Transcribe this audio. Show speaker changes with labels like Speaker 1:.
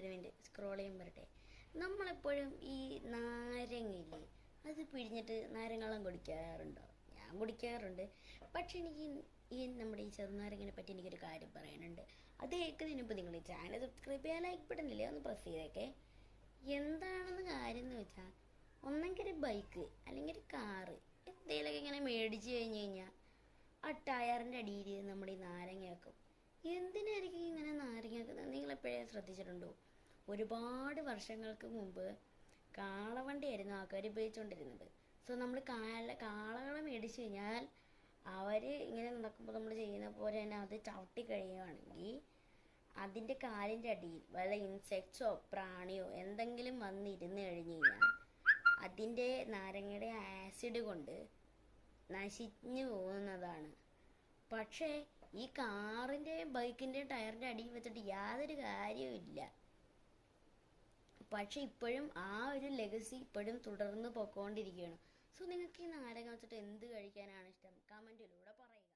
Speaker 1: ഒരു minute scroll ചെയ്യാൻ വരട്ടെ. നമ്മളെപ്പോഴും ഈ നാരങ്ങയില്ലേ, അത് പിഴിഞ്ഞിട്ട് നാരങ്ങാളം കുടിക്കാറുണ്ടോ? ഞാൻ കുടിക്കാറുണ്ട്. പക്ഷെ എനിക്ക് ഈ നമ്മുടെ ഈ ചെറുനാരങ്ങിനെ പറ്റി എനിക്കൊരു കാര്യം പറയാനുണ്ട്. അത് കേൾക്കുന്നതിന് മുമ്പ് നിങ്ങൾ ഈ ചാനൽ സബ്സ്ക്രൈബ് ചെയ്യാൻ ലൈക്ക് ബട്ടണില്ലേ, ഒന്ന് പ്രസ് ചെയ്തേക്കെ. എന്താണെന്ന് കാര്യം എന്ന് വെച്ചാൽ, ഒന്നെങ്കിൽ ഒരു ബൈക്ക് അല്ലെങ്കിൽ ഒരു കാറ് എന്തെങ്കിലുമൊക്കെ ഇങ്ങനെ മേടിച്ച് കഴിഞ്ഞ് കഴിഞ്ഞാൽ ആ ടയറിൻ്റെ അടിയിൽ നമ്മുടെ ഈ നാരങ്ങ വെക്കും. എന്തിനായിരിക്കും ഇങ്ങനെ നാരങ്ങ വെക്കുന്നത്? നിങ്ങളെപ്പോഴേ ശ്രദ്ധിച്ചിട്ടുണ്ടോ? ഒരുപാട് വർഷങ്ങൾക്ക് മുമ്പ് കാളവണ്ടിയായിരുന്നു ആൾക്കാർ ഉപയോഗിച്ചുകൊണ്ടിരുന്നത്. സോ നമ്മൾ കാളകളെ മേടിച്ച് കഴിഞ്ഞാൽ അവർ ഇങ്ങനെ നടക്കുമ്പോൾ നമ്മൾ ചെയ്യുന്ന പോലെ തന്നെ അത് ചവിട്ടി കഴിയുകയാണെങ്കിൽ അതിൻ്റെ കാലിൻ്റെ അടിയിൽ വല്ല ഇൻസെക്ട്സോ പ്രാണിയോ എന്തെങ്കിലും വന്നിരുന്ന് കഴിഞ്ഞ് കഴിഞ്ഞാൽ അതിൻ്റെ നാരങ്ങയുടെ ആസിഡ് കൊണ്ട് നശിഞ്ഞു പോകുന്നതാണ്. പക്ഷേ ഈ കാറിൻ്റെ ബൈക്കിൻ്റെ ടയറിൻ്റെ അടിയിൽ വെച്ചിട്ട് യാതൊരു കാര്യവും ഇല്ല. പക്ഷെ ഇപ്പോഴും ആ ഒരു ലെഗസി ഇപ്പോഴും തുടർന്ന് പൊക്കോണ്ടിരിക്കുകയാണ്. സോ നിങ്ങൾക്ക് ഈ നാരങ്ങ വെച്ചിട്ട് എന്ത് കഴിക്കാനാണ് ഇഷ്ടം? കമൻറ്റിലൂടെ പറയുക.